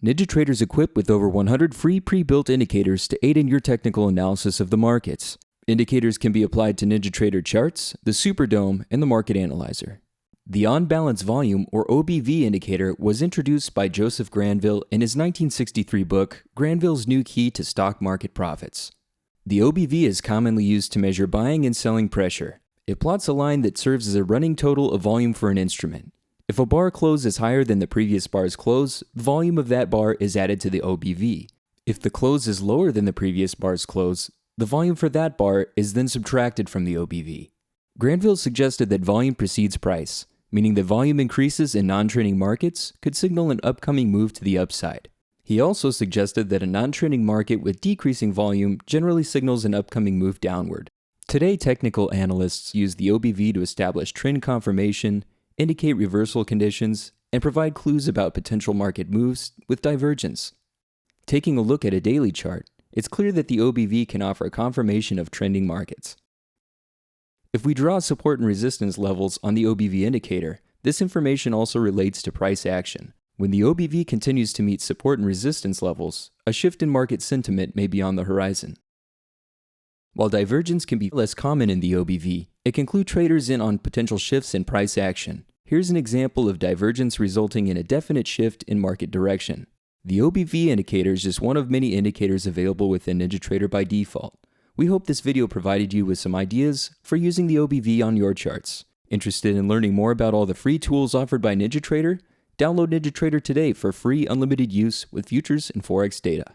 NinjaTrader is equipped with over 100 free pre-built indicators to aid in your technical analysis of the markets. Indicators can be applied to NinjaTrader charts, the Superdome, and the Market Analyzer. The On-Balance Volume, or OBV indicator, was introduced by Joseph Granville in his 1963 book, Granville's New Key to Stock Market Profits. The OBV is commonly used to measure buying and selling pressure. It plots a line that serves as a running total of volume for an instrument. If a bar close is higher than the previous bar's close, the volume of that bar is added to the OBV. If the close is lower than the previous bar's close, the volume for that bar is then subtracted from the OBV. Granville suggested that volume precedes price, meaning that volume increases in non-trading markets could signal an upcoming move to the upside. He also suggested that a non-trading market with decreasing volume generally signals an upcoming move downward. Today, technical analysts use the OBV to establish trend confirmation, indicate reversal conditions, and provide clues about potential market moves with divergence. Taking a look at a daily chart, it's clear that the OBV can offer a confirmation of trending markets. If we draw support and resistance levels on the OBV indicator, this information also relates to price action. When the OBV continues to meet support and resistance levels, a shift in market sentiment may be on the horizon. While divergence can be less common in the OBV, it can clue traders in on potential shifts in price action. Here's an example of divergence resulting in a definite shift in market direction. The OBV indicator is just one of many indicators available within NinjaTrader by default. We hope this video provided you with some ideas for using the OBV on your charts. Interested in learning more about all the free tools offered by NinjaTrader? Download NinjaTrader today for free unlimited use with futures and forex data.